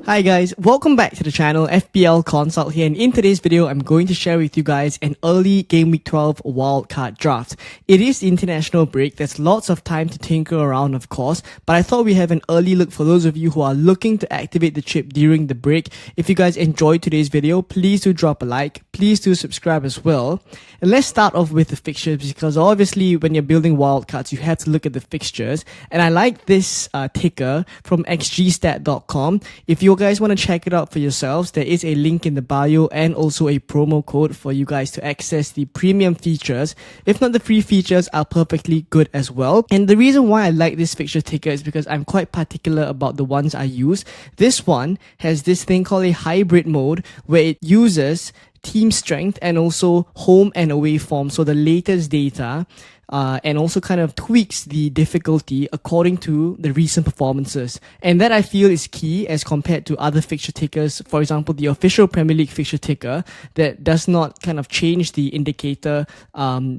Hi guys, welcome back to the channel, FPL Consult here, and in today's video I'm going to share with you guys an early Game Week 12 wildcard draft. It is the international break, there's lots of time to tinker around of course, but I thought we have an early look for those of you who are looking to activate the chip during the break. If you guys enjoyed today's video, please do drop a like, please do subscribe as well. And let's start off with the fixtures, because obviously when you're building wildcards you have to look at the fixtures, and I like this ticker from xgstat.com. If you guys want to check it out for yourselves, there is a link in the bio and also a promo code for you guys to access the premium features. If not, the free features are perfectly good as well. And the reason why I like this fixture ticker is because I'm quite particular about the ones I use. This one has this thing called a hybrid mode where it uses team strength and also home and away form, so the latest data, and also kind of tweaks the difficulty according to the recent performances. And that I feel is key as compared to other fixture tickers. For example, the official Premier League fixture ticker that does not kind of change the indicator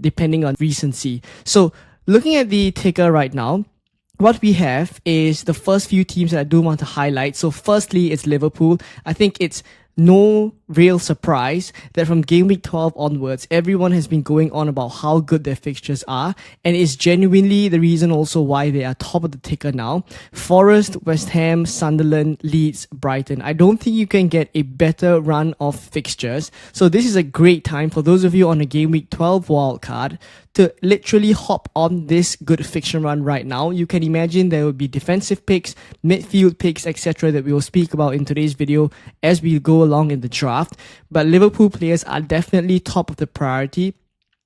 depending on recency. So looking at the ticker right now, what we have is the first few teams that I do want to highlight. So firstly, it's Liverpool. I think it's no real surprise that from Game Week 12 onwards, everyone has been going on about how good their fixtures are, and it's genuinely the reason also why they are top of the ticker now. Forest, West Ham, Sunderland, Leeds, Brighton. I don't think you can get a better run of fixtures. So this is a great time for those of you on a Game Week 12 wildcard to literally hop on this good fixture run right now. You can imagine there will be defensive picks, midfield picks, etc. that we will speak about in today's video as we go along in the draft. But Liverpool players are definitely top of the priority.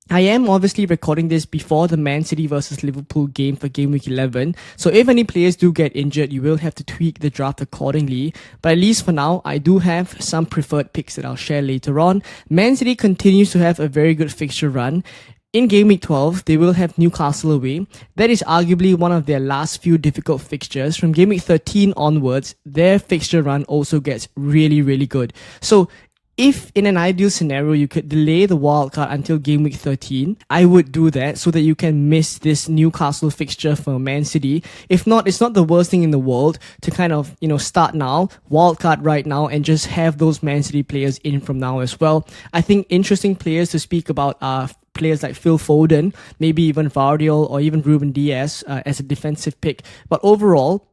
I am obviously recording this before the Man City versus Liverpool game for Game Week 11. So if any players do get injured, you will have to tweak the draft accordingly. But at least for now, I do have some preferred picks that I'll share later on. Man City continues to have a very good fixture run. In Game Week 12, they will have Newcastle away. That is arguably one of their last few difficult fixtures. From Game Week 13 onwards, their fixture run also gets really, really good. So if in an ideal scenario you could delay the wildcard until Game Week 13, I would do that so that you can miss this Newcastle fixture for Man City. If not, it's not the worst thing in the world to kind of, start now, wildcard right now, and just have those Man City players in from now as well. I think interesting players to speak about are players like Phil Foden, maybe even Vardiol or even Ruben Diaz as a defensive pick. But overall,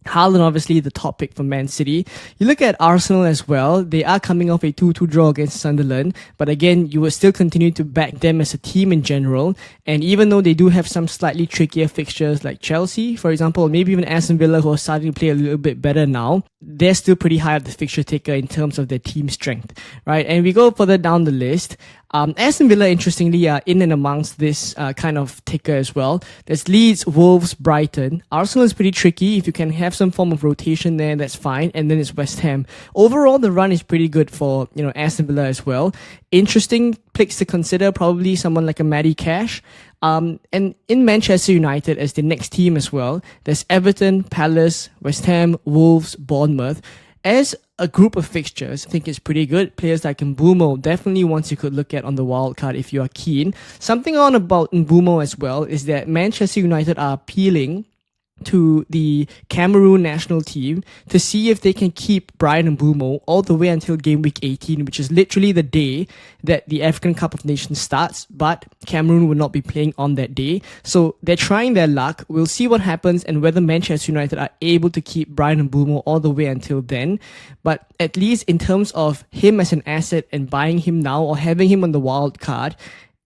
Haaland obviously the top pick for Man City. You look at Arsenal as well. They are coming off a 2-2 draw against Sunderland, but again, you will still continue to back them as a team in general. And even though they do have some slightly trickier fixtures like Chelsea, for example, maybe even Aston Villa, who are starting to play a little bit better now, they're still pretty high up the fixture ticker in terms of their team strength, right? And we go further down the list. Aston Villa, interestingly, are in and amongst this kind of ticker as well. There's Leeds, Wolves, Brighton. Arsenal is pretty tricky. If you can have some form of rotation there, that's fine. And then it's West Ham. Overall, the run is pretty good for, Aston Villa as well. Interesting picks to consider, probably someone like a Matty Cash. And in Manchester United as the next team as well, there's Everton, Palace, West Ham, Wolves, Bournemouth. As a group of fixtures, I think it's pretty good. Players like Mbeumo, definitely ones you could look at on the wildcard if you are keen. Something on about Mbeumo as well is that Manchester United are appealing to the Cameroon national team to see if they can keep Bryan Mbeumo all the way until Game Week 18, which is literally the day that the African Cup of Nations starts, but Cameroon will not be playing on that day. So they're trying their luck. We'll see what happens and whether Manchester United are able to keep Bryan Mbeumo all the way until then. But at least in terms of him as an asset and buying him now or having him on the wild card,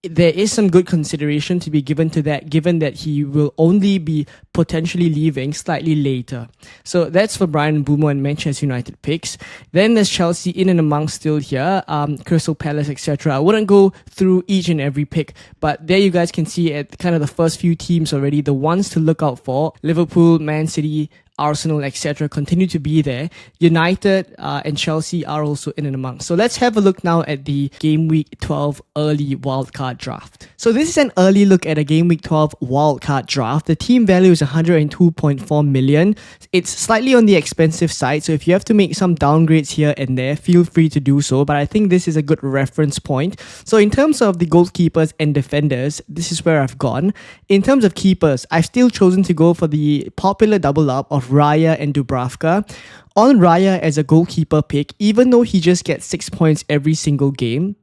there is some good consideration to be given to that, given that he will only be potentially leaving slightly later. So that's for Bryan Mbeumo and Manchester United picks. Then there's Chelsea in and amongst still here, Crystal Palace, etc. I wouldn't go through each and every pick, but there you guys can see at kind of the first few teams already, the ones to look out for: Liverpool, Man City, Arsenal, etc. continue to be there. United and Chelsea are also in and amongst. So let's have a look now at the Game Week 12 early wildcard draft. So this is an early look at a Game Week 12 wildcard draft. The team value is 102.4 million. It's slightly on the expensive side, so if you have to make some downgrades here and there, feel free to do so, but I think this is a good reference point. So in terms of the goalkeepers and defenders, this is where I've gone. In terms of keepers, I've still chosen to go for the popular double up of Raya and Dubravka. On Raya as a goalkeeper pick, even though he just gets 6 points every single game,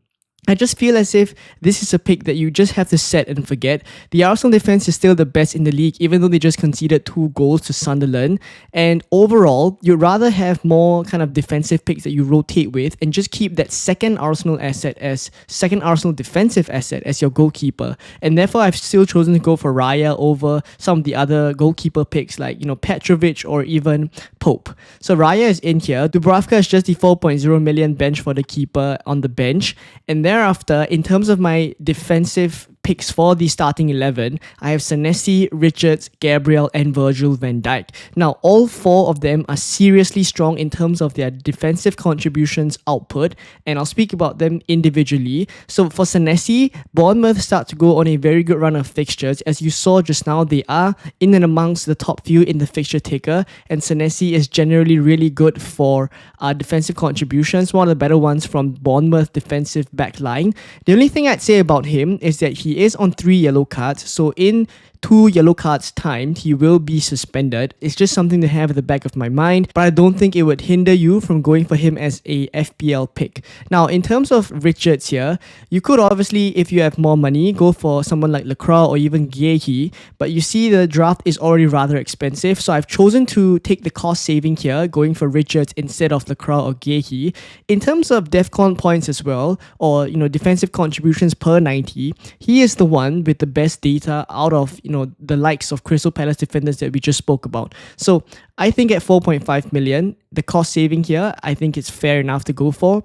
I just feel as if this is a pick that you just have to set and forget. The Arsenal defense is still the best in the league, even though they just conceded 2 goals to Sunderland. And overall, you'd rather have more kind of defensive picks that you rotate with and just keep that second Arsenal defensive asset as your goalkeeper. And therefore, I've still chosen to go for Raya over some of the other goalkeeper picks like, Petrovic or even Pope. So Raya is in here. Dubravka is just the 4.0 million bench for the keeper on the bench. And thereafter, in terms of my defensive picks for the starting 11, I have Senesi, Richards, Gabriel, and Virgil van Dijk. Now, all 4 of them are seriously strong in terms of their defensive contributions output, and I'll speak about them individually. So for Senesi, Bournemouth start to go on a very good run of fixtures. As you saw just now, they are in and amongst the top few in the fixture ticker, and Senesi is generally really good for defensive contributions, one of the better ones from Bournemouth defensive back line. The only thing I'd say about him is that he is on 3 yellow cards, so in 2 yellow cards time, he will be suspended. It's just something to have at the back of my mind, but I don't think it would hinder you from going for him as a FPL pick. Now, in terms of Richards here, you could obviously, if you have more money, go for someone like Lacroix or even Guehi, but you see the draft is already rather expensive, so I've chosen to take the cost saving here, going for Richards instead of Lacroix or Guehi. In terms of DEFCON points as well, or defensive contributions per 90, he is the one with the best data out of the likes of Crystal Palace defenders that we just spoke about. So I think at 4.5 million, the cost saving here, I think it's fair enough to go for.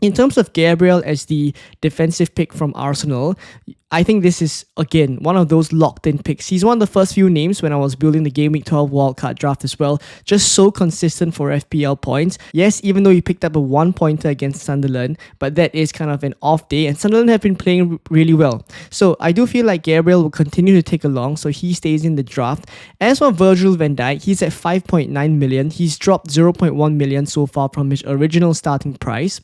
In terms of Gabriel as the defensive pick from Arsenal, I think this is, again, one of those locked-in picks. He's one of the first few names when I was building the Gameweek 12 wildcard draft as well. Just so consistent for FPL points. Yes, even though he picked up a 1-pointer against Sunderland, but that is kind of an off day, and Sunderland have been playing really well. So I do feel like Gabriel will continue to take along, so he stays in the draft. As for Virgil van Dijk, he's at 5.9 million. He's dropped 0.1 million so far from his original starting price.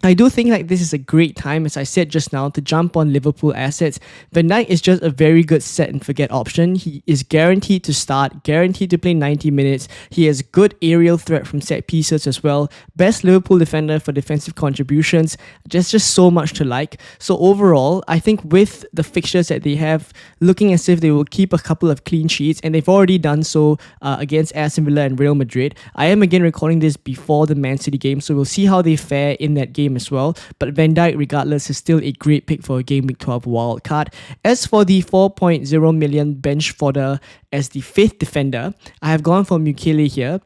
I do think like this is a great time, as I said just now, to jump on Liverpool assets. Van Dijk is just a very good set and forget option. He is guaranteed to start, guaranteed to play 90 minutes. He has good aerial threat from set pieces as well. Best Liverpool defender for defensive contributions. Just so much to like. So overall, I think with the fixtures that they have, looking as if they will keep a couple of clean sheets, and they've already done so against Aston Villa and Real Madrid. I am again recording this before the Man City game, so we'll see how they fare in that game as well, but Van Dijk regardless is still a great pick for a Gameweek 12 wildcard. As for the 4.0 million bench fodder as the 5th defender, I have gone for Mukele here.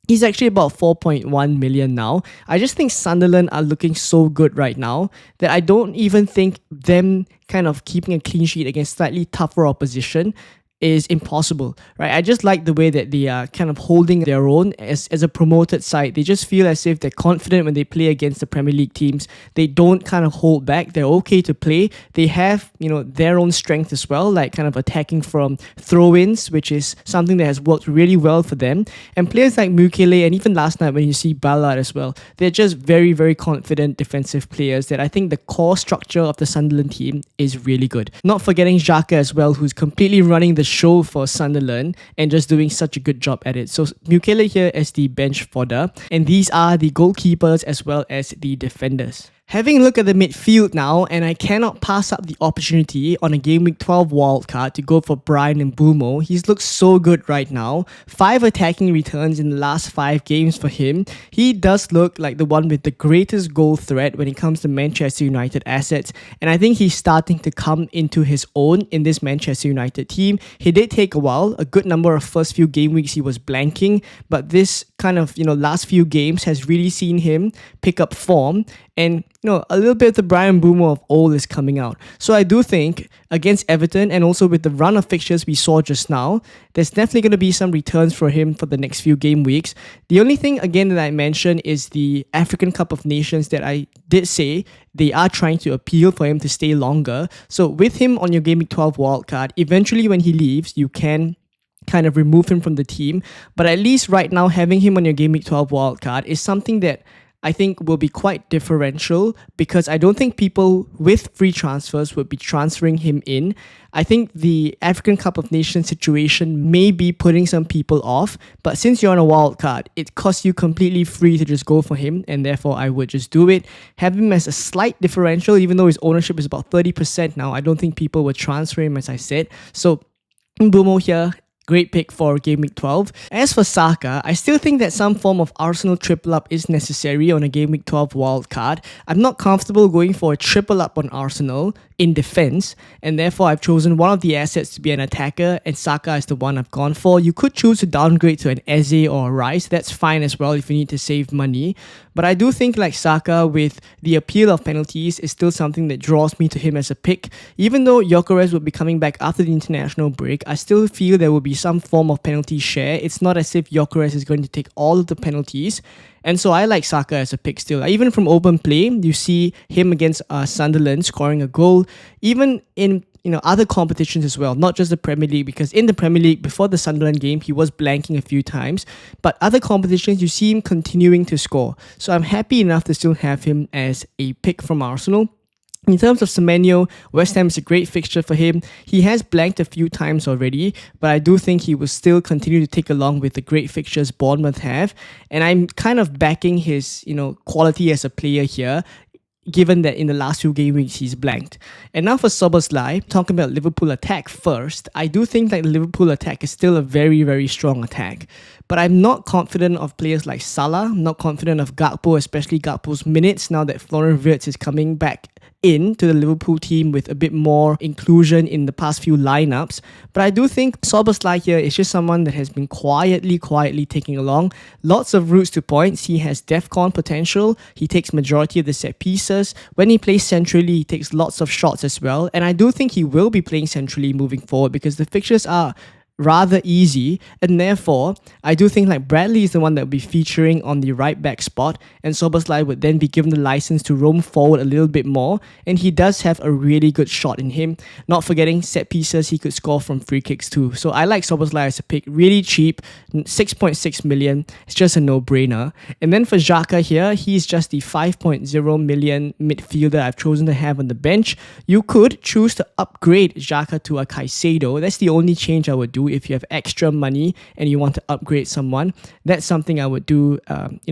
He's actually about 4.1 million now. I just think Sunderland are looking so good right now that I don't even think them kind of keeping a clean sheet against slightly tougher opposition is impossible, right? I just like the way that they are kind of holding their own as a promoted side. They just feel as if they're confident when they play against the Premier League teams. They don't kind of hold back. They're okay to play. They have, their own strength as well, like kind of attacking from throw-ins, which is something that has worked really well for them. And players like Mukele, and even last night when you see Ballard as well, they're just very, very confident defensive players that I think the core structure of the Sunderland team is really good. Not forgetting Saka as well, who's completely running the show for Sunderland and just doing such a good job at it. So Mukele here as the bench fodder, and these are the goalkeepers as well as the defenders. Having a look at the midfield now, and I cannot pass up the opportunity on a Gameweek 12 wildcard to go for Bryan Mbeumo. He's looked so good right now. 5 attacking returns in the last 5 games for him. He does look like the one with the greatest goal threat when it comes to Manchester United assets, and I think he's starting to come into his own in this Manchester United team. He did take a while. A good number of first few game weeks he was blanking, but this kind of, last few games has really seen him pick up form, and a little bit of the Bryan Mbeumo of old is coming out. So I do think against Everton, and also with the run of fixtures we saw just now, there's definitely going to be some returns for him for the next few game weeks. The only thing again that I mentioned is the African Cup of Nations that I did say they are trying to appeal for him to stay longer. So with him on your Gameweek 12 wildcard, eventually when he leaves, you can kind of remove him from the team. But at least right now, having him on your Gameweek 12 wildcard is something that I think will be quite differential because I don't think people with free transfers would be transferring him in. I think the African Cup of Nations situation may be putting some people off, but since you're on a wild card, it costs you completely free to just go for him, and therefore I would just do it. Have him as a slight differential, even though his ownership is about 30% now. I don't think people would transfer him, as I said. So Mbeumo here, great pick for Game Week 12. As for Saka, I still think that some form of Arsenal triple up is necessary on a Game Week 12 wildcard. I'm not comfortable going for a triple up on Arsenal in defense, and therefore I've chosen one of the assets to be an attacker, and Saka is the one I've gone for. You could choose to downgrade to an Eze or a Rice. That's fine as well if you need to save money. But I do think like Saka, with the appeal of penalties, is still something that draws me to him as a pick. Even though Gyökeres will be coming back after the international break, I still feel there will be some form of penalty share. It's not as if Gyökeres is going to take all of the penalties. And so I like Saka as a pick still. Even from open play, you see him against Sunderland scoring a goal. Even in other competitions as well, not just the Premier League, because in the Premier League, before the Sunderland game, he was blanking a few times. But other competitions, you see him continuing to score. So I'm happy enough to still have him as a pick from Arsenal. In terms of Semenyo, West Ham is a great fixture for him. He has blanked a few times already, but I do think he will still continue to take along with the great fixtures Bournemouth have. And I'm kind of backing his, quality as a player here, given that in the last few game weeks he's blanked. And now for Szoboszlai, talking about Liverpool attack first, I do think that the Liverpool attack is still a very, very strong attack. But I'm not confident of players like Salah. I'm not confident of Gakpo, especially Gakpo's minutes now that Florian Wirtz is coming back into the Liverpool team with a bit more inclusion in the past few lineups. But I do think Szoboszlai here is just someone that has been quietly taking along. Lots of routes to points. He has DEFCON potential. He takes majority of the set pieces. When he plays centrally, he takes lots of shots as well. And I do think he will be playing centrally moving forward because the fixtures are rather easy, and therefore I do think like Bradley is the one that will be featuring on the right back spot, and Szoboszlai would then be given the license to roam forward a little bit more, and he does have a really good shot in him. Not forgetting set pieces, he could score from free kicks too. So I like Szoboszlai as a pick, really cheap, 6.6 million. It's just a no-brainer. And then for Xhaka here, he's just the 5.0 million midfielder I've chosen to have on the bench. You could choose to upgrade Xhaka to a Caicedo. That's the only change I would do. If you have extra money and you want to upgrade someone, that's something I would do,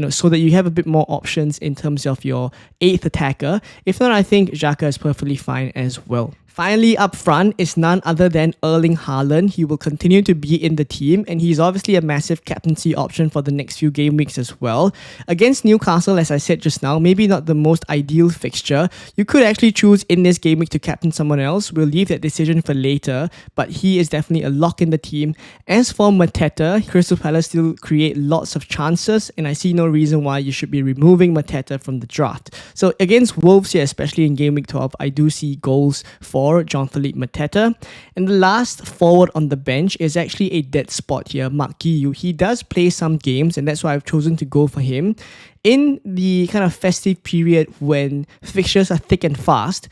so that you have a bit more options in terms of your 8th attacker. If not, I think Xhaka is perfectly fine as well. Finally, up front is none other than Erling Haaland. He will continue to be in the team, and he's obviously a massive captaincy option for the next few game weeks as well. Against Newcastle, as I said just now, maybe not the most ideal fixture. You could actually choose in this game week to captain someone else. We'll leave that decision for later, but he is definitely a lock in the team. As for Mateta, Crystal Palace still create lots of chances, and I see no reason why you should be removing Mateta from the draft. So against Wolves here, especially in game week 12, I do see goals for Jean-Philippe Mateta. And the last forward on the bench is actually a dead spot here, Mark Guiu. He does play some games, and that's why I've chosen to go for him. In the kind of festive period when fixtures are thick and fast,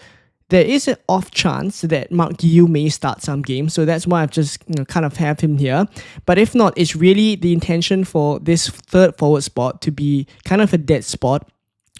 there is an off chance that Mark Guiu may start some games, so that's why I've just kind of have him here. But if not, it's really the intention for this third forward spot to be kind of a dead spot,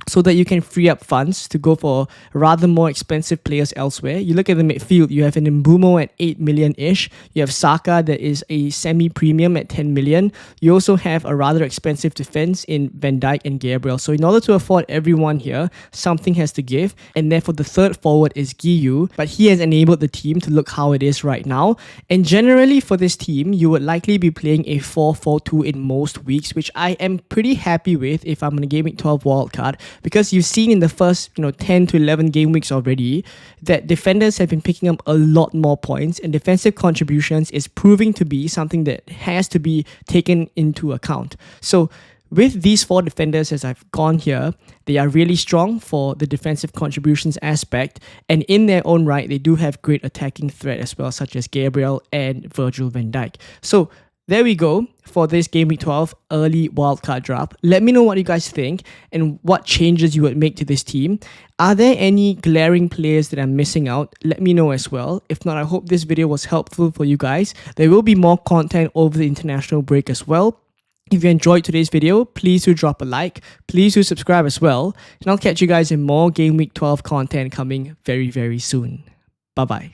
so that you can free up funds to go for rather more expensive players elsewhere. You look at the midfield, you have an Mbeumo at 8 million-ish. You have Saka that is a semi-premium at 10 million. You also have a rather expensive defense in Van Dijk and Gabriel. So in order to afford everyone here, something has to give. And therefore the third forward is Guiu, but he has enabled the team to look how it is right now. And generally for this team, you would likely be playing a 4-4-2 in most weeks, which I am pretty happy with if I'm on a Game Week 12 wildcard. Because you've seen in the first 10 to 11 game weeks already that defenders have been picking up a lot more points, and defensive contributions is proving to be something that has to be taken into account. So with these 4 defenders as I've gone here, they are really strong for the defensive contributions aspect, and in their own right, they do have great attacking threat as well, such as Gabriel and Virgil van Dijk. So there we go for this Game Week 12 early wildcard draft. Let me know what you guys think and what changes you would make to this team. Are there any glaring players that I'm missing out? Let me know as well. If not, I hope this video was helpful for you guys. There will be more content over the international break as well. If you enjoyed today's video, please do drop a like, please do subscribe as well, and I'll catch you guys in more Game Week 12 content coming very, very soon. Bye bye.